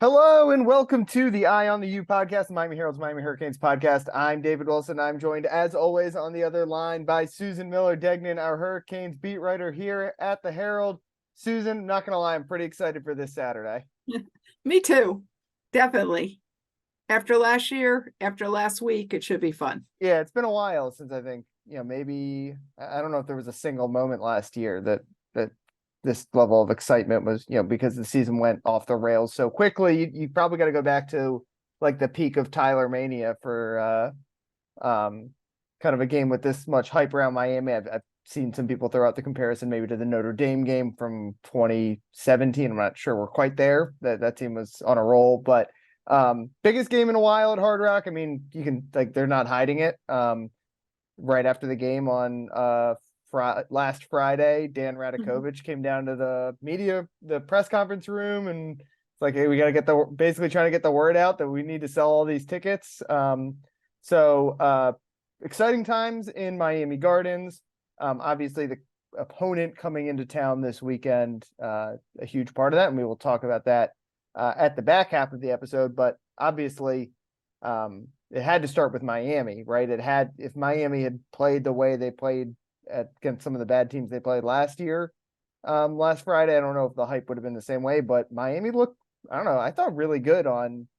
Hello and welcome to the Eye on the U podcast, Miami Herald's Miami Hurricanes podcast. I'm David Wilson. I'm joined, as always, on the other line by Susan Miller-Degnan, our Hurricanes beat writer here at the Herald. Susan, not going to lie, I'm pretty excited for this Saturday. Me too. Definitely. After last year, after last week, it should be fun. Yeah, it's been a while since I think, maybe, I don't know if there was a single moment last year that this level of excitement was, because the season went off the rails so quickly. You probably got to go back to like the peak of Tyler Mania for kind of a game with this much hype around Miami. I've seen some people throw out the comparison maybe to the Notre Dame game from 2017. I'm not sure we're quite there. That team was on a roll, but biggest game in a while at Hard Rock. I mean, you can they're not hiding it. Right after the game on last Friday, Dan Radakovich came down to the press conference room, and it's like, hey, we got to basically trying to get the word out that we need to sell all these tickets. So exciting times in Miami Gardens. Obviously the opponent coming into town this weekend, a huge part of that, and we will talk about that at the back half of the episode. But obviously, it had to start with Miami, right? If Miami had played the way they played against some of the bad teams they played last year, last Friday, I don't know if the hype would have been the same way, but Miami looked, I don't know, I thought really good on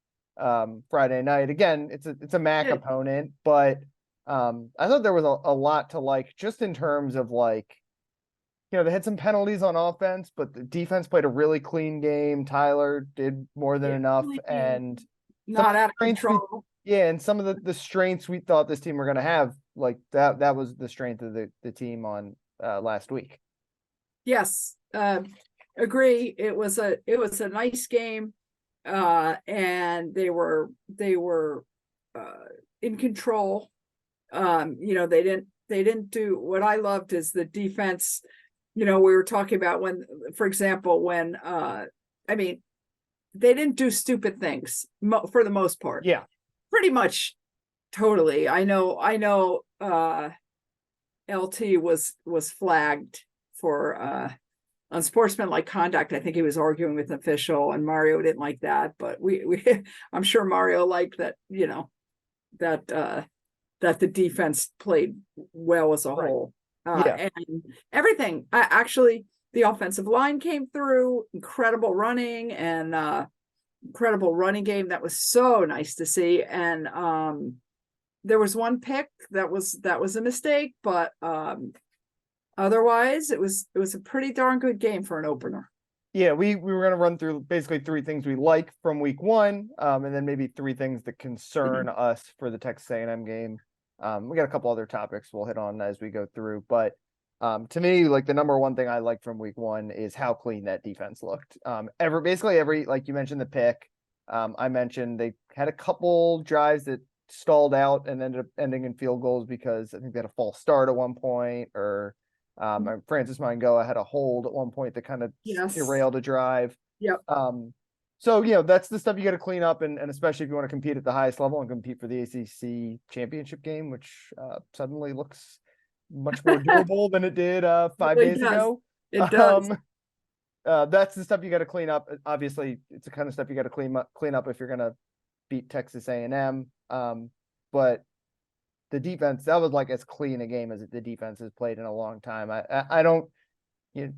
Friday night. Again, it's a MAC opponent, but I thought there was a lot to like, just in terms of like, they had some penalties on offense, but the defense played a really clean game. Tyler did more than enough, and not out of control. And some of the strengths we thought this team were going to have, like that was the strength of the team on last week. Yes, agree. It was a nice game, and they were in control. They didn't do what I loved is the defense. We were talking about for example, they didn't do stupid things for the most part. Yeah. Pretty much totally. I know LT was flagged for unsportsmanlike conduct. I think he was arguing with an official, and Mario didn't like that, but I'm sure Mario liked that, that the defense played well as a whole. And everything. Actually, the offensive line came through, incredible running and incredible running game. That was so nice to see. And there was one pick that was a mistake, but otherwise it was a pretty darn good game for an opener. Yeah, we were going to run through basically three things we like from week one, and then maybe three things that concern us for the Texas A&M game. We got a couple other topics we'll hit on as we go through, but to me, like, the number one thing I like from week one is how clean that defense looked. Every, like you mentioned, the pick, I mentioned they had a couple drives that stalled out and ended up ending in field goals because I think they had a false start at one point, or Francis Mangoa had a hold at one point that kind of derailed a drive. Yep. So, that's the stuff you got to clean up, and especially if you want to compete at the highest level and compete for the ACC championship game, which suddenly looks much more doable than it did 5 days ago. It does. That's the stuff you got to clean up. Obviously, it's the kind of stuff you got to clean up if you're going to beat Texas A&M. But the defense, that was like as clean a game as the defense has played in a long time. I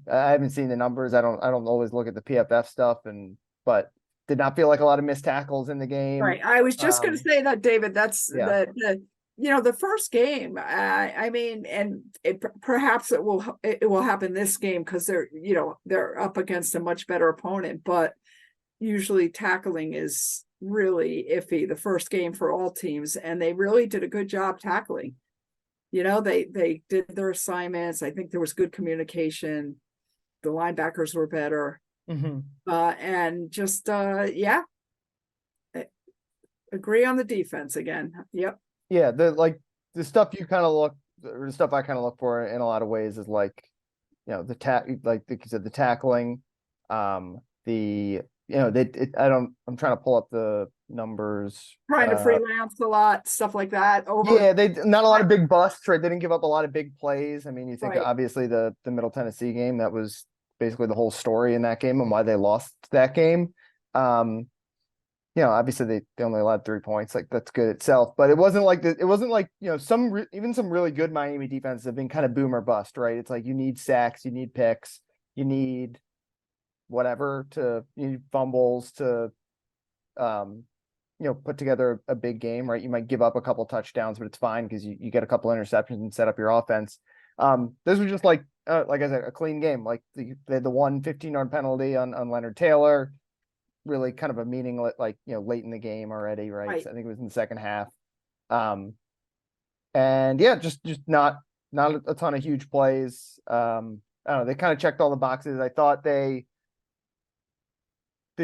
haven't seen the numbers. I don't always look at the PFF stuff, but did not feel like a lot of missed tackles in the game. Right. I was just going to say that, David. That's the first game. Perhaps it will happen this game because they're up against a much better opponent. But usually tackling is really iffy the first game for all teams, and they really did a good job tackling. They did their assignments. I think there was good communication. The linebackers were better. And just agree on the defense again. Yep. Yeah, the stuff you kind of the stuff I kind of look for in a lot of ways is like, like you said, the tackling, I'm trying to pull up the numbers. Trying to freelance a lot, stuff like that. They not a lot of big busts, right? They didn't give up a lot of big plays. I mean, you think obviously the Middle Tennessee game, that was basically the whole story in that game and why they lost that game. obviously they only allowed 3 points. Like that's good itself, but it wasn't like it wasn't like, even some really good Miami defenses have been kind of boom or bust, right? It's like you need sacks, you need picks, you need you need fumbles to, put together a big game, right? You might give up a couple touchdowns, but it's fine because you get a couple interceptions and set up your offense. This was just like I said, a clean game. Like they had the one 15-yard penalty on Leonard Taylor, really kind of a meaningless, like, late in the game already, right? Right. So I think it was in the second half. And yeah, just not a ton of huge plays. I don't know. They kind of checked all the boxes. I thought the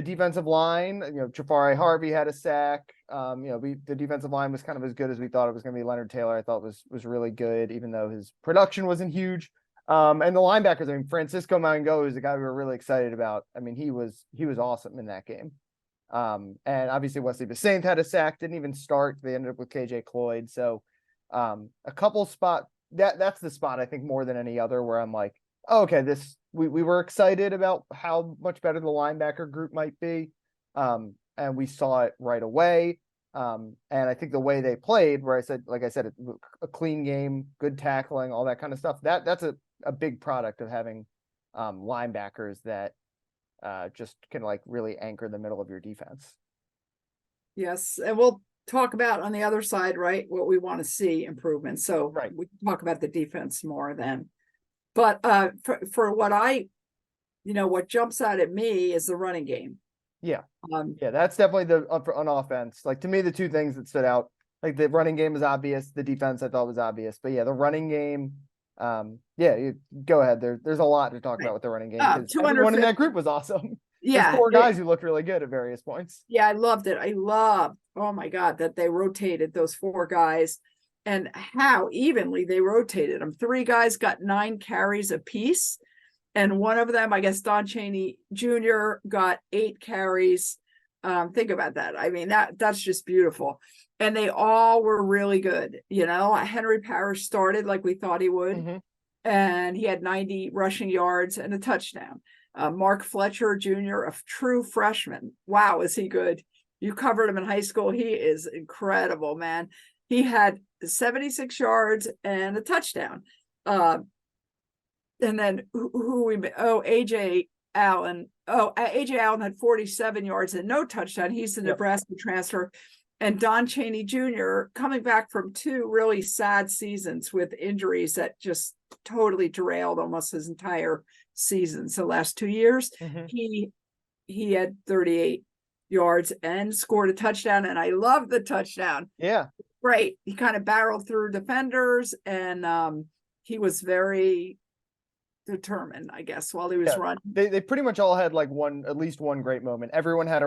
defensive line, Jafari Harvey had a sack. The defensive line was kind of as good as we thought it was going to be. Leonard Taylor, I thought was really good, even though his production wasn't huge. And the linebackers, I mean, Francisco Mango is a guy we were really excited about. I mean, he was awesome in that game. And obviously Wesley Bissainthe had a sack, didn't even start. They ended up with KJ Cloyd. So a couple spot that's the spot I think more than any other where I'm like, oh, okay, we were excited about how much better the linebacker group might be. And we saw it right away. And I think the way they played, where like I said, a clean game, good tackling, all that kind of stuff, that's a big product of having linebackers that just can like really anchor the middle of your defense. Yes, and we'll talk about on the other side, right, what we want to see improvement. So Right. we can talk about the defense more then. But for what jumps out at me is the running game. Yeah. Um, Yeah, that's definitely on offense. Like to me, the two things that stood out, like the running game is obvious, the defense I thought was obvious, but yeah, the running game. You go ahead. There's a lot to talk about with the running game because everyone in that 250. group was awesome. There's Yeah, four guys who looked really good at various points. yeah, I loved it. I loved, oh my God, that they rotated those four guys and how evenly they rotated them. Three guys got 9 carries apiece. And one of them, I guess, Don Chaney Jr. got 8 carries. Think about that. I mean, that's just beautiful. And they all were really good. Henry Parrish started like we thought he would, Mm-hmm. and he had 90 rushing yards and a touchdown. Mark Fletcher Jr., a true freshman. Wow, is he good? You covered him in high school. He is incredible, man. He had 76 yards and a touchdown. And then AJ Allen. AJ Allen had 47 yards and no touchdown. He's the Nebraska transfer. And Don Chaney Jr. coming back from 2 really sad seasons with injuries that just totally derailed almost his entire season. So last 2 years, Mm-hmm. he had 38 yards and scored a touchdown. And I love the touchdown. Yeah. Right. He kind of barreled through defenders and he was very determined, I guess, while he was running. They pretty much all had like at least one great moment. Everyone had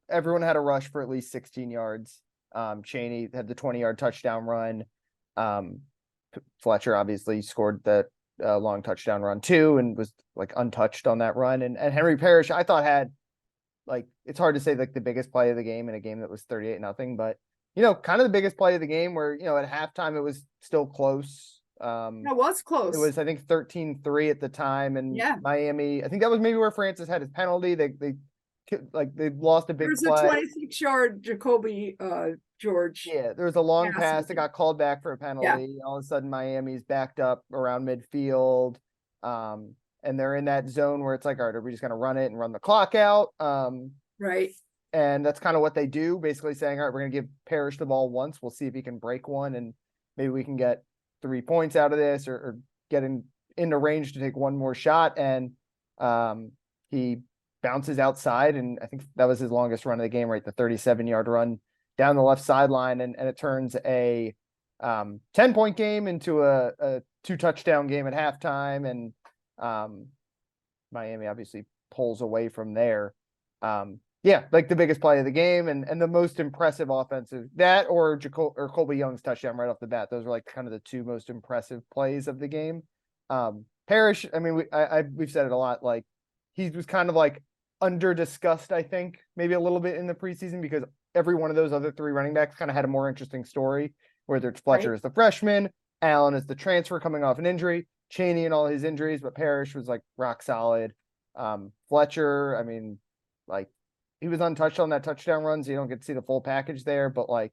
everyone had a rush for at least 16 yards. Chaney had the 20-yard touchdown run. Fletcher obviously scored that long touchdown run too and was like untouched on that run. And Henry Parrish, I thought had like, it's hard to say like the biggest play of the game in a game that was 38-0, but kind of the biggest play of the game where, at halftime it was still close. It was close. It was, I think, 13-3 at the time, and Miami. I think that was maybe where Francis had his penalty. They lost a big play. There's a 26-yard Jacoby George. Yeah, there was a long pass that got called back for a penalty. Yeah. All of a sudden, Miami's backed up around midfield, and they're in that zone where it's like, all right, are we just gonna run it and run the clock out? Right. And that's kind of what they do, basically saying, all right, we're gonna give Parrish the ball once. We'll see if he can break one, and maybe we can get 3 points out of this or get into range to take one more shot. And he bounces outside, and I think that was his longest run of the game, right? The 37-yard run down the left sideline, and it turns a 10-point game into a 2-touchdown game at halftime. And Miami obviously pulls away from there. Like the biggest play of the game and the most impressive offensive, that or Colby Young's touchdown right off the bat. Those were like kind of the 2 most impressive plays of the game. Parrish, I mean, we've said it a lot. Like he was kind of like under discussed, I think, maybe a little bit in the preseason because every one of those other 3 running backs kind of had a more interesting story. Whether it's Fletcher as the freshman, Allen as the transfer coming off an injury, Chaney and all his injuries, but Parrish was like rock solid. Fletcher, I mean, like, he was untouched on that touchdown run, so you don't get to see the full package there. But like,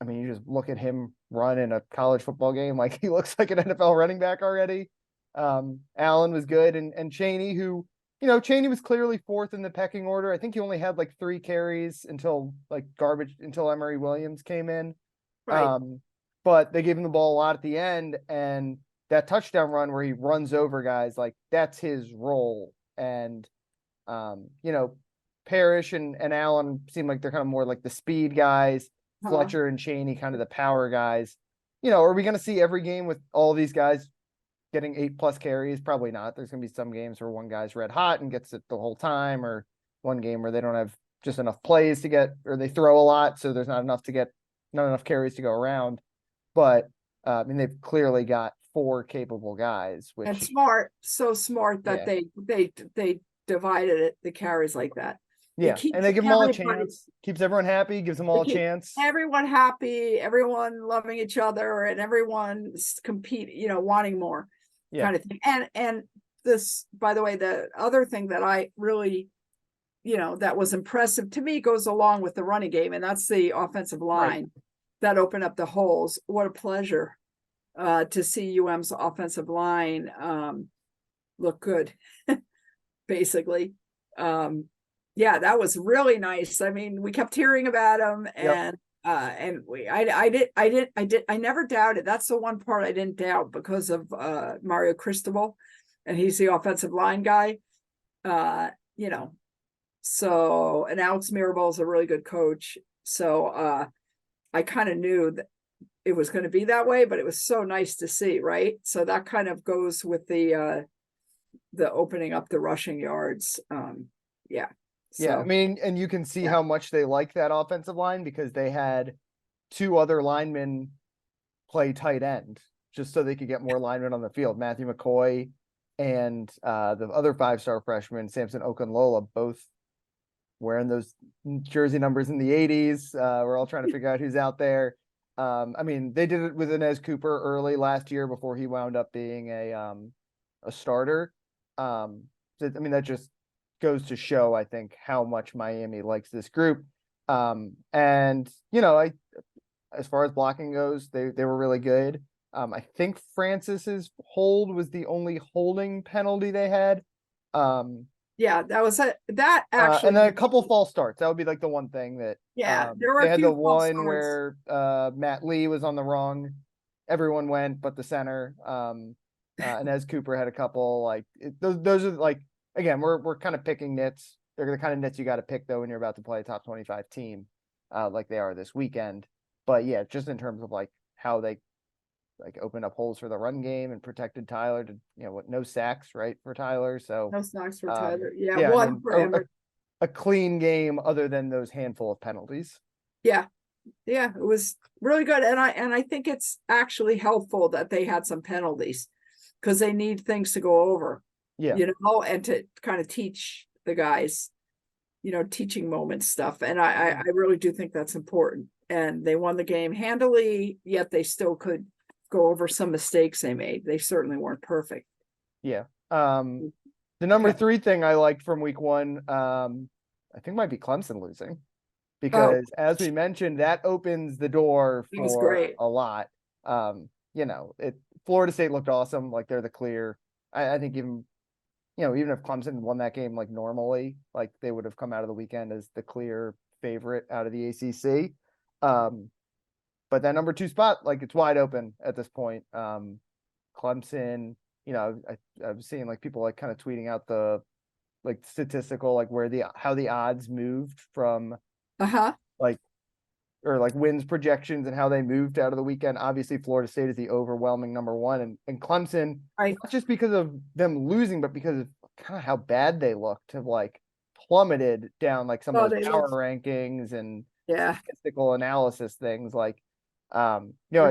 I mean, you just look at him run in a college football game, like he looks like an NFL running back already. Allen was good, and Chaney, who, Chaney was clearly fourth in the pecking order. I think he only had like 3 carries until Emory Williams came in. Right. But they gave him the ball a lot at the end, and that touchdown run where he runs over guys, like that's his role. And Parrish and Allen seem like they're kind of more like the speed guys. Fletcher and Chaney kind of the power guys. Are we going to see every game with all these guys getting 8+ carries? Probably not. There's going to be some games where one guy's red hot and gets it the whole time, or one game where they don't have just enough plays to get, or they throw a lot, so there's not enough carries to go around. But I mean, they've clearly got 4 capable guys, which, and smart, so smart that they divided the carries like that. Yeah, and they give them all a chance. Keeps everyone happy. Gives them all a chance. Everyone happy. Everyone loving each other, and everyone wanting more, kind of thing. And this, by the way, the other thing that I really, that was impressive to me goes along with the running game, and that's the offensive line that opened up the holes. What a pleasure to see UM's offensive line look good, basically. Yeah, that was really nice. I mean, we kept hearing about him, and I never doubted. That's the one part I didn't doubt because of Mario Cristobal, and he's the offensive line guy. So, and Alex Mirabal is a really good coach. So I kind of knew that it was going to be that way, but it was so nice to see, right? So that kind of goes with the opening up the rushing yards. So, I mean, and you can see how much they like that offensive line, because they had 2 other linemen play tight end just so they could get more linemen on the field. Matthew McCoy and the other 5-star freshman, Samson Okunlola, both wearing those jersey numbers in the 80s. We're all trying to figure out who's out there. I mean, they did it with Inez Cooper early last year before he wound up being a starter. I mean, that just goes to show, I think, how much Miami likes this group. And as far as blocking goes, they were really good. I think Francis's hold was the only holding penalty they had. that was that actually, and then a couple false starts. That would be like the one thing that there were they a had few the false one starts. where Matt Lee was on the wrong. Everyone went but the center. Inez Cooper had a couple, like those are like, again, we're kind of picking nits. They're the kind of nits you got to pick though when you're about to play a top 25 team, like they are this weekend. But yeah, just in terms of like how they like opened up holes for the run game and protected Tyler to, no sacks, right, for Tyler. So no sacks for Tyler. one for a clean game other than those handful of penalties. Yeah, it was really good, and I think it's actually helpful that they had some penalties because they need things to go over. And to kind of teach the guys, teaching moment stuff. And I really do think that's important. And they won the game handily, yet they still could go over some mistakes they made. They certainly weren't perfect. Yeah. The number 3 thing I liked from week 1, I think might be Clemson losing, because as we mentioned, that opens the door for a lot. Florida State looked awesome. Like they're the clear, I think even if Clemson won that game like normally, like they would have come out of the weekend as the clear favorite out of the ACC. But that number 2 spot, like it's wide open at this point. Clemson, I was seeing like people like kind of tweeting out the like statistical, like how the odds moved from like, or like wins projections and how they moved out of the weekend. Obviously, Florida State is the overwhelming number 1, and Clemson, not just because of them losing, but because of kind of how bad they looked, have like plummeted down like some of those power rankings and statistical analysis things. Like, I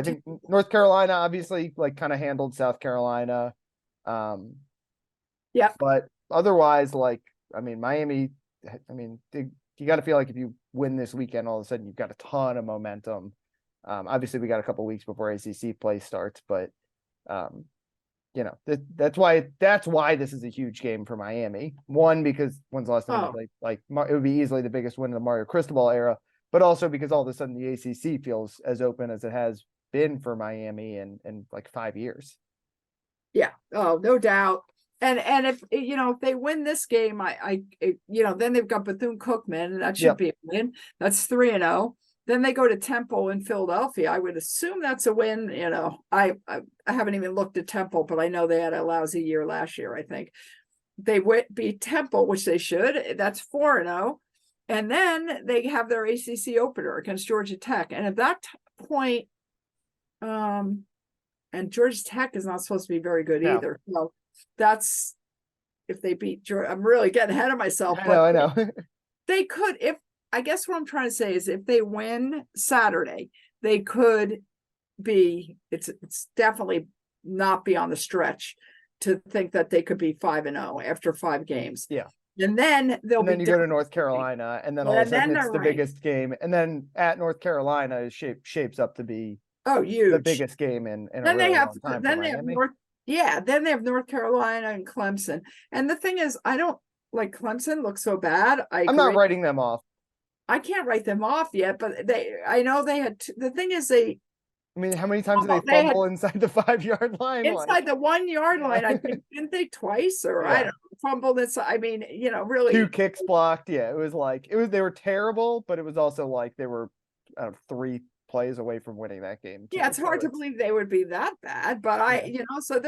think North Carolina obviously like kind of handled South Carolina. But otherwise, like, I mean, Miami, I mean, you got to feel like if you win this weekend, all of a sudden you've got a ton of momentum. Obviously we got a couple weeks before ACC play starts, but that's why this is a huge game for Miami. One, because when's the last time they Oh, played? It would be easily the biggest win in the Mario Cristobal era, but also because all of a sudden the ACC feels as open as it has been for Miami in like 5 years. yeah. Oh, no doubt. And if if they win this game, then they've got Bethune-Cookman, and that should Yep. be a win. That's 3-0. Then they go to Temple in Philadelphia. I would assume that's a win. I haven't even looked at Temple, but I know they had a lousy year last year. I think they beat Temple, which they should. That's 4-0. And then they have their ACC opener against Georgia Tech. And at that point, and Georgia Tech is not supposed to be very good No. either. So that's if they beat Georgia. I'm really getting ahead of myself, I know. they could, if I guess what I'm trying to say is if they win Saturday, they could be, it's definitely not be on the stretch to think that they could be 5-0 after 5 games. Yeah. And then and then you go to North Carolina, and then all of a sudden it's the biggest game, and then at North Carolina shapes up to be huge, the biggest game in a then really they have long time then for they have Miami. then they have North Carolina and Clemson. And the thing is, I don't like Clemson looks so bad. I'm not writing them off. I can't write them off yet, but I know they had the thing is I mean, how many times did they fumble inside the 5-yard line? Inside the 1 yard line, I think, didn't they twice or I don't know, fumbled inside. I mean, really 2 kicks blocked. Yeah, it was they were terrible, but it was also like they were 3 plays away from winning that game. Yeah, it's hard to believe they would be that bad, but so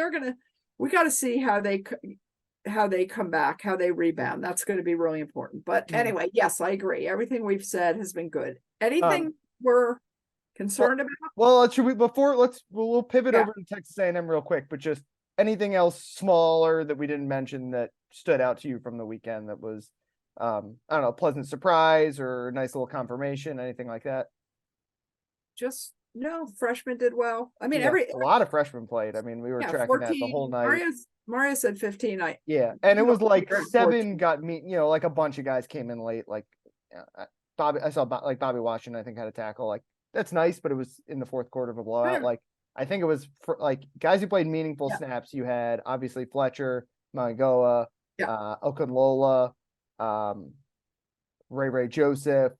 we got to see how they come back, how they rebound. That's going to be really important. But anyway, yes, I agree. Everything we've said has been good. Anything we're concerned about? Well, we'll pivot over to Texas A&M real quick, but just anything else smaller that we didn't mention that stood out to you from the weekend that was, I don't know, a pleasant surprise or a nice little confirmation, anything like that? Just no, freshmen did well. I mean, a lot of freshmen played. I mean, we were tracking 14, that the whole night. Mario said 15. And it was like 7 got me, like a bunch of guys came in late. Like I saw like Bobby Washington, I think, had a tackle. Like that's nice, but it was in the fourth quarter of a blowout. Like I think it was for like guys who played meaningful snaps. You had obviously Fletcher, Mangoa, Okunlola, Ray Joseph.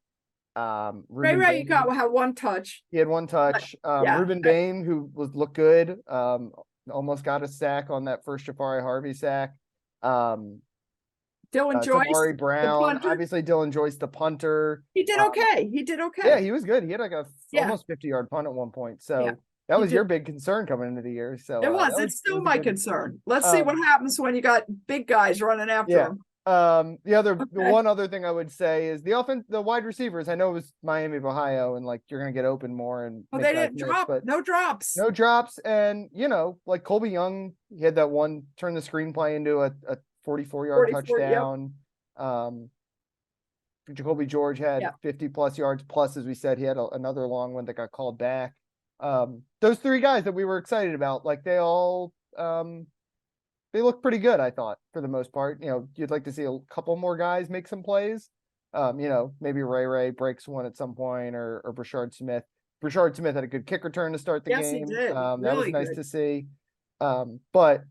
Ray you got had 1 touch. He had 1 touch. Ruben Bain, who looked good, almost got a sack on that first Jafari Harvey sack. Dylan Joyce, Tamari Brown, obviously Dylan Joyce, the punter. He did okay. Yeah, he was good. He had like almost 50-yard punt at one point. So that was your big concern coming into the year. So it was. It's still my concern. Let's see what happens when you got big guys running after him. The one other thing I would say is the wide receivers. I know it was Miami of Ohio, and like you're gonna get open more and they didn't drop, but no drops, and like Colby Young, he had that one turn the screenplay into a 44-yard touchdown. Jacoby George had 50+ yards plus, as we said, he had another long one that got called back. Those 3 guys that we were excited about, like they all they look pretty good, I thought, for the most part. You'd like to see a couple more guys make some plays. Maybe Ray breaks one at some point, or Brashard Smith. Brashard Smith had a good kick return to start the game. Yes, he did. That was nice to see. But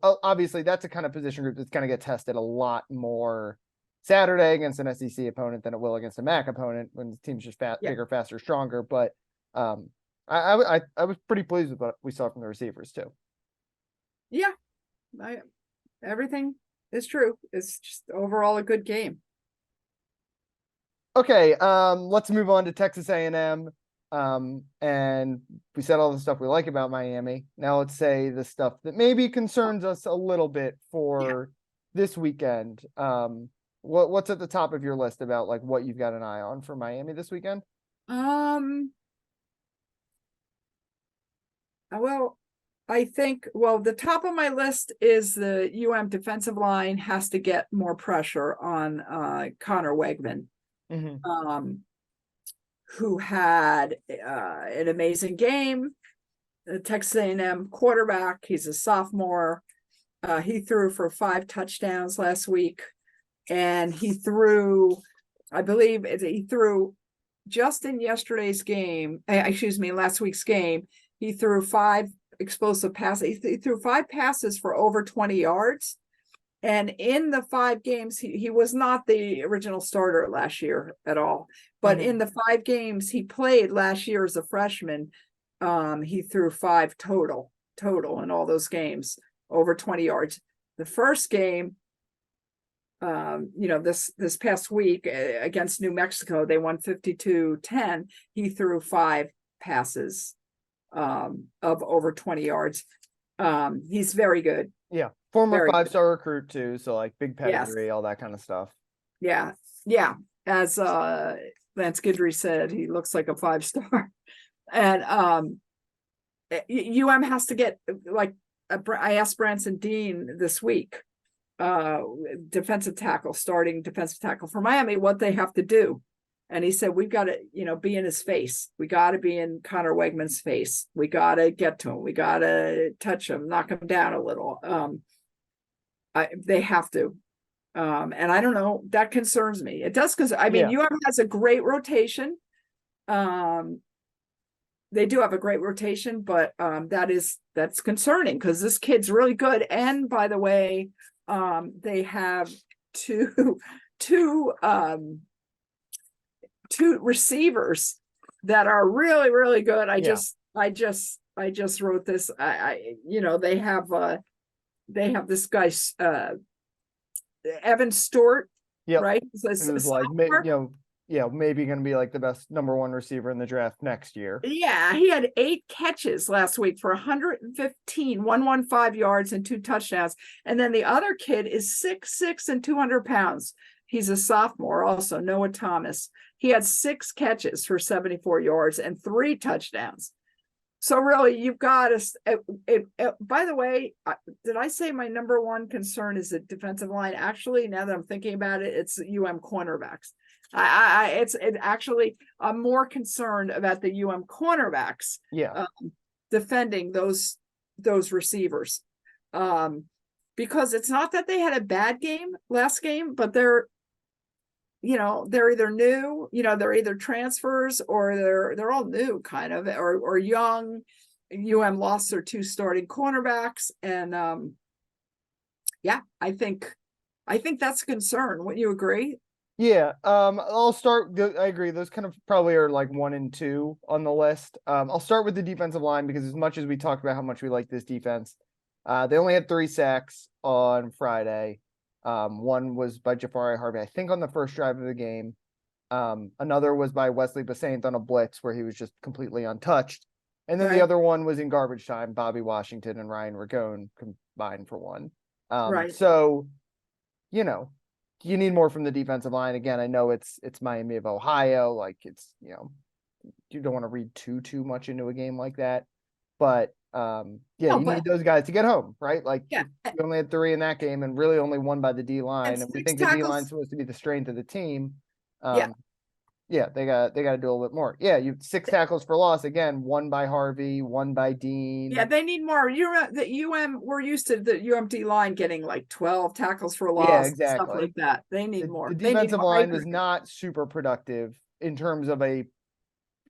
obviously that's a kind of position group that's going to get tested a lot more Saturday against an SEC opponent than it will against a MAC opponent when the team's just bigger, faster, stronger. But I was pretty pleased with what we saw from the receivers too. Yeah. Everything is true. It's just overall a good game. Okay, let's move on to Texas A&M. And we said all the stuff we like about Miami. Now let's say the stuff that maybe concerns us a little bit for this weekend. What's at the top of your list about like what you've got an eye on for Miami this weekend? Well, I think, the top of my list is the defensive line has to get more pressure on Connor Wegman, who had an amazing game. The Texas A&M quarterback, he's a sophomore. He threw for 5 touchdowns last week, and he threw, I believe he threw just in last week's game, he threw 5 explosive passes. He threw 5 passes for over 20 yards. And in the 5 games, he was not the original starter last year at all. But in the 5 games he played last year as a freshman, he threw 5 total in all those games, over 20 yards. The first game, this past week against New Mexico, they won 52-10. He threw 5 passes of over 20 yards. He's very good. Yeah. Former Very 5-star recruit too. So like big pedigree, all that kind of stuff. Yeah. As Lance Guidry said, he looks like a 5-star. And UM has to get, like, I asked Branson Dean this week, starting defensive tackle for Miami, what they have to do. And he said, we've got to, be in his face. We got to be in Connor Wegman's face. We got to get to him. We got to touch him, knock him down a little. They have to. And I don't know, that concerns me. It does, because UM has a great rotation. They do have a great rotation, but that's concerning, because this kid's really good. And by the way, they have two receivers that are really, really good. I just wrote this. They have this guy, Evan Stewart, right? So it was like, maybe going to be like the best #1 receiver in the draft next year. Yeah, he had 8 catches last week for 115 yards and 2 touchdowns. And then the other kid is 6'6" and 200 pounds. He's a sophomore also, Noah Thomas. He had 6 catches for 74 yards and 3 touchdowns. So really, you've got to. By the way, did I say my #1 concern is the defensive line? Actually, now that I'm thinking about it, it's UM cornerbacks. I'm more concerned about the UM cornerbacks. Defending those receivers, because it's not that they had a bad game last game, but they're either new, they're either transfers, or they're all new kind of, or young. UM lost their 2 starting cornerbacks. And I think that's a concern. Wouldn't you agree? Yeah. I'll start. I agree. Those kind of probably are like 1 and 2 on the list. I'll start with the defensive line, because as much as we talked about how much we like this defense, they only had 3 sacks on Friday. One was by Jafari Harvey, I think, on the first drive of the game. Another was by Wesley Basaint on a blitz where he was just completely untouched. And then the other one was in garbage time. Bobby Washington and Ryan Ragone combined for 1. So, you need more from the defensive line. Again, I know it's Miami of Ohio. Like, it's, you don't want to read too much into a game like that. But you need those guys to get home, right? Like, you only had 3 in that game, and really only 1 by the D line. And we think the D line is supposed to be the strength of the team. They got to do a little bit more. You 6 tackles for loss, again, 1 by Harvey, 1 by Dean. They need more. We're used to the UM D line getting like 12 tackles for loss, exactly, stuff like that. They need more. The defensive line was not super productive in terms of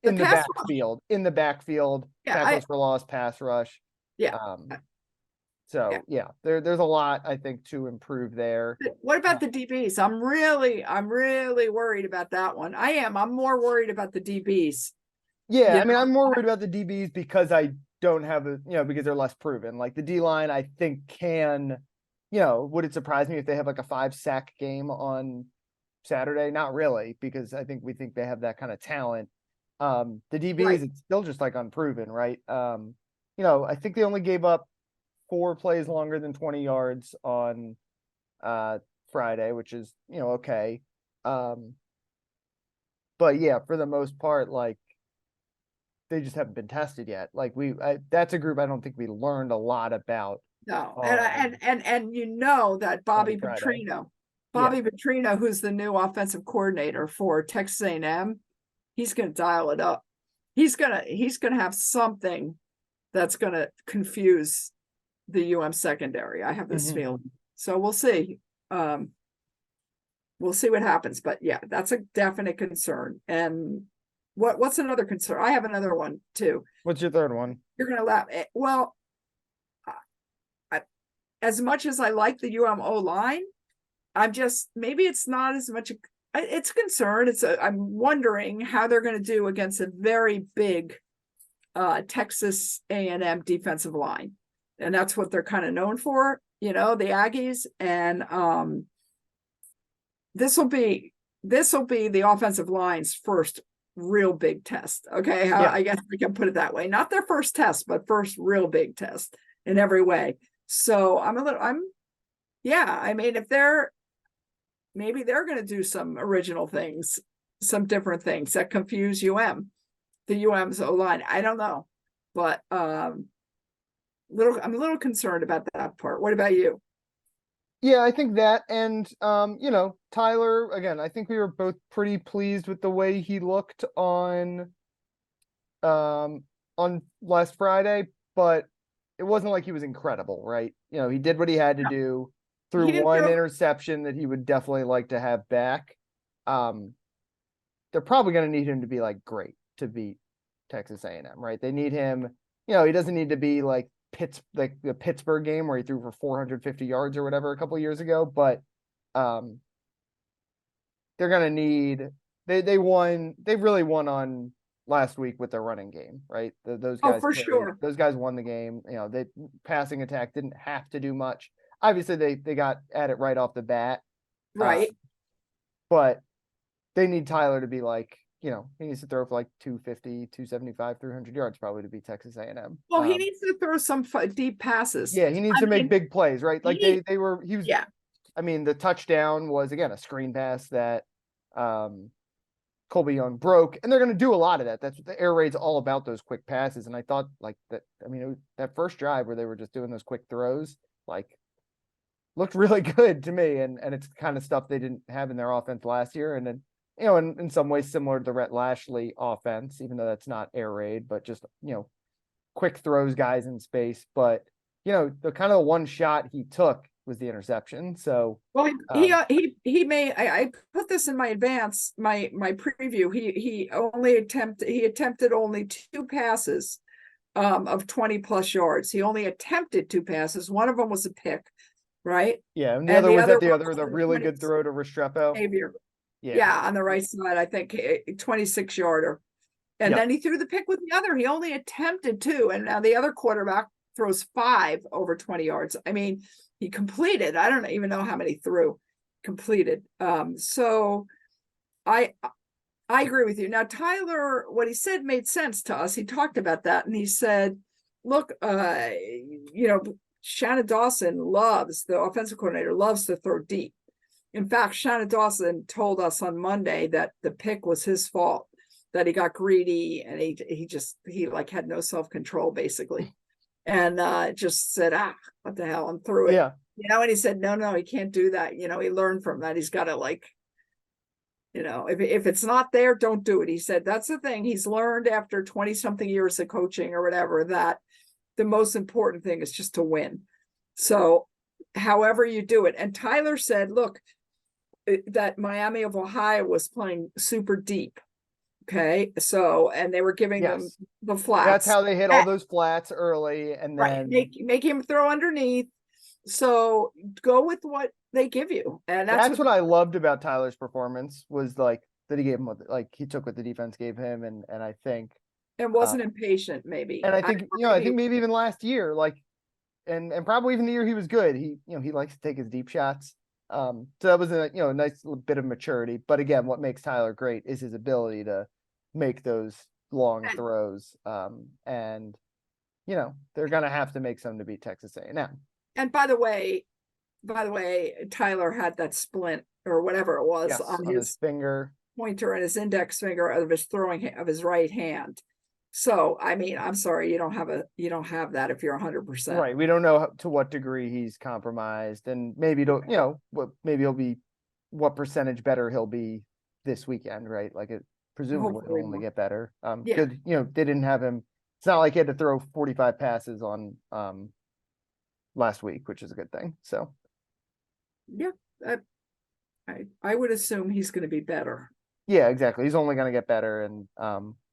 in the backfield, tackles for loss, pass rush. There's a lot, I think, to improve there. What about the DBs? I'm really worried about that one. I'm more worried about the DBs. I'm more worried about the DBs because I don't have because they're less proven. Like the D line, I think can, would it surprise me if they have like a 5-sack game on Saturday? Not really, because we think they have that kind of talent. The DBs, it's still just like unproven, right? I think they only gave up 4 plays longer than 20 yards on Friday, which is, okay. But for the most part, like, they just haven't been tested yet. Like that's a group I don't think we learned a lot about. No, and that Bobby Petrino, who's the new offensive coordinator for Texas A&M, he's going to dial it up. He's going to have something that's going to confuse the UM secondary. I have this feeling. So we'll see. We'll see what happens. But that's a definite concern. And what's another concern? I have another one too. What's your third one? You're going to laugh. Well, as much as I like the UMO line, I'm just, maybe it's not as much, it's a concern. I'm wondering how they're going to do against a very big Texas A&M defensive line. And that's what they're kind of known for, the Aggies. And this will be the offensive line's first real big test. Okay. Yeah. I guess we can put it that way. Not their first test, but first real big test in every way. So I mean, maybe they're going to do some original things, some different things that confuse the UM's O-line. I don't know, but I'm a little concerned about that part. What about you? Yeah, I think that, and Tyler, again, I think we were both pretty pleased with the way he looked on last Friday, but it wasn't like he was incredible, right? He did what he had to do, threw He didn't one throw- interception that he would definitely like to have back. They're probably going to need him to be like great to beat Texas A&M, right? They need him, he doesn't need to be like the Pittsburgh game where he threw for 450 yards or whatever a couple of years ago, but they're going to need, they really won on last week with their running game, right? Those guys, for sure. those guys won the game. The passing attack didn't have to do much. Obviously they got at it right off the bat. Right. But they need Tyler to be like, he needs to throw for like 250, 275, 300 yards probably to beat Texas A&M. Well, he needs to throw some deep passes. Yeah, he needs to make big plays, right? Like he was, yeah. I mean, the touchdown was, again, a screen pass that Colby Young broke, and they're going to do a lot of that. That's what the air raid's all about, those quick passes. And I thought like that, I mean, that first drive where they were just doing those quick throws, like looked really good to me. And it's kind of stuff they didn't have in their offense last year. And then, in some ways similar to the Rhett Lashley offense, even though that's not air raid, but just, quick throws guys in space. But, the kind of one shot he took was the interception. So, well, he may, I put this in my advance, my preview. He attempted only 2 passes of 20 plus yards. He only attempted 2 passes. One of them was a pick, right? Yeah. And the other was the really good throw to Restrepo. Behavior. Yeah, on the right side, I think 26 yarder. And then he threw the pick with the other. He only attempted 2. And now the other quarterback throws 5 over 20 yards. I mean, he completed. I don't even know how many threw completed. So I agree with you. Now, Tyler, what he said made sense to us. He talked about that and he said, look, Shannon Dawson the offensive coordinator loves to throw deep. In fact, Shannon Dawson told us on Monday that the pick was his fault, that he got greedy and he like had no self-control basically. And just said, what the hell, and threw it. Yeah. And he said, no, he can't do that. He learned from that. He's got to if it's not there, don't do it. He said, that's the thing. He's learned after 20 something years of coaching or whatever, that the most important thing is just to win. So however you do it. And Tyler said, look, that Miami of Ohio was playing super deep. Okay. So, and they were giving them the flats. That's how they hit all those flats early. And then make him throw underneath. So go with what they give you. And that's what I loved about Tyler's performance was like that he gave him he took what the defense gave him. And I think and wasn't impatient maybe. And I think, I think maybe even last year, and probably even the year he was good, he likes to take his deep shots. So that was a nice bit of maturity. But again, what makes Tyler great is his ability to make those long throws. And they're gonna have to make some to beat Texas A&M. And by the way, Tyler had that splint or whatever it was on his finger, pointer and his index finger of his his right hand. So, I mean, I'm sorry, you don't have that if you're 100%. Right. We don't know to what degree he's compromised, and maybe maybe he'll be, what percentage better he'll be this weekend, right? Like it presumably will only get better. Good. They didn't have him. It's not like he had to throw 45 passes on last week, which is a good thing. So yeah, I would assume he's going to be better. Yeah, exactly. He's only gonna get better, and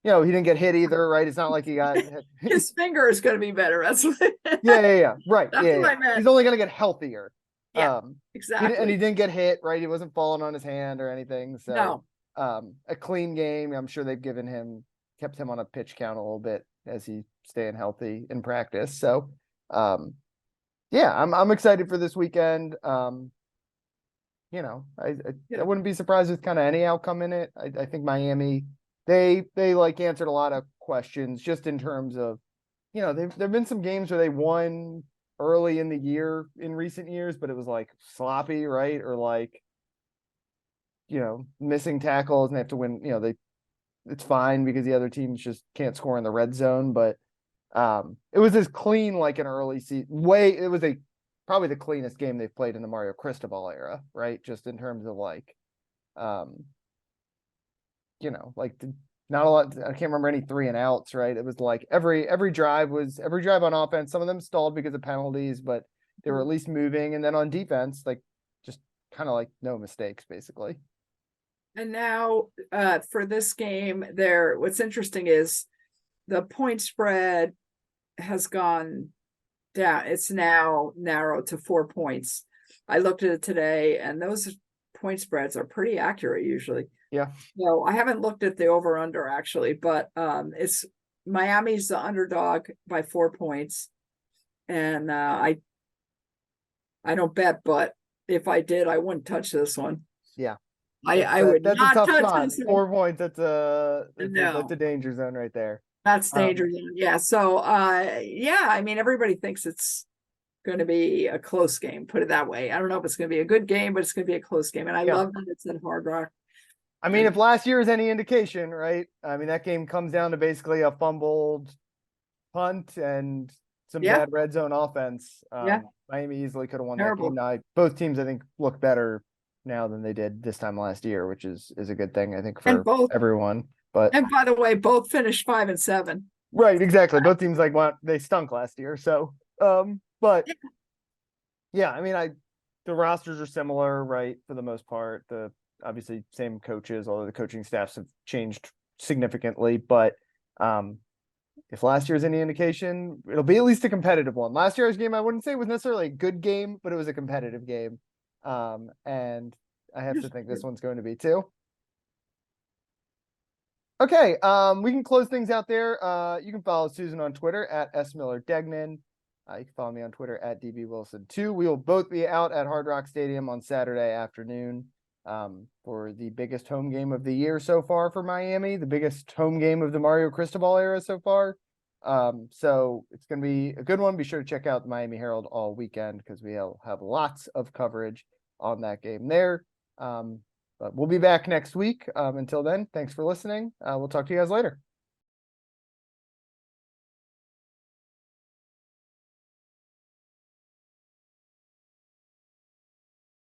he didn't get hit either, right? It's not like he got His finger is going to be better. That's what, yeah, right, that's yeah, what yeah. I meant. He's only gonna get healthier. Yeah, Um, and he exactly. didn't get hit, right? He wasn't falling on his hand or anything. So, No, a clean game. I'm sure they've kept him on a pitch count a little bit as he's staying healthy in practice. So, yeah, I'm excited for this weekend. I yeah, wouldn't be surprised with kind of any outcome in it. I think Miami, they like answered a lot of questions just in terms of, there've been some games where they won early in the year in recent years, but it was like sloppy, right? Or like, missing tackles and they have to win, it's fine because the other teams just can't score in the red zone. But it was as clean like an early season it was probably the cleanest game they've played in the Mario Cristobal era, right? Just in terms of like, um, like not a lot. I can't remember any 3-and-outs, right? It was like every drive on offense. Some of them stalled because of penalties, but they were at least moving. And then on defense, like just kind of like no mistakes, basically. and now for this game, what's interesting is the point spread has gone down. It's now narrowed to 4 points. I looked at it today, and those point spreads are pretty accurate usually. Yeah. No, I haven't looked at the over under actually, but it's Miami's the underdog by 4 points. And I don't bet, but if I did, I wouldn't touch this one. Yeah. I would That's a not tough touch spot. this one. 4 points. That's a No, danger zone right there. that's dangerous. Yeah. So yeah, I mean everybody thinks it's going to be a close game, put it that way. I don't know if it's going to be a good game, but it's going to be a close game. And I Yeah. love that it's at Hard Rock. I mean, if last year is any indication, right? I mean, that game comes down to basically a fumbled punt and some Yeah, bad red zone offense. yeah, Miami easily could have won that game. terrible. Now, both teams, I think, look better now than they did this time last year, which is a good thing, I think, And for both, everyone. But and by the way, both finished 5-7. right, exactly. Both teams they stunk last year. So, but yeah, I mean, the rosters are similar, right, for the most part. The obviously same coaches, although the coaching staffs have changed significantly. But if last year's any indication, it'll be at least a competitive one. Last year's game, I wouldn't say was necessarily a good game, but it was a competitive game. And I have to think this one's going to be too. Okay, we can close things out there. You can follow Susan on Twitter at @smillerdegnan. You can follow me on Twitter at dbwilson2. We will both be out at Hard Rock Stadium on Saturday afternoon for the biggest home game of the year so far for Miami, the biggest home game of the Mario Cristobal era so far. So it's going to be a good one. Be sure to check out the Miami Herald all weekend because we'll have lots of coverage on that game there. But we'll be back next week. Until then, thanks for listening. We'll talk to you guys later.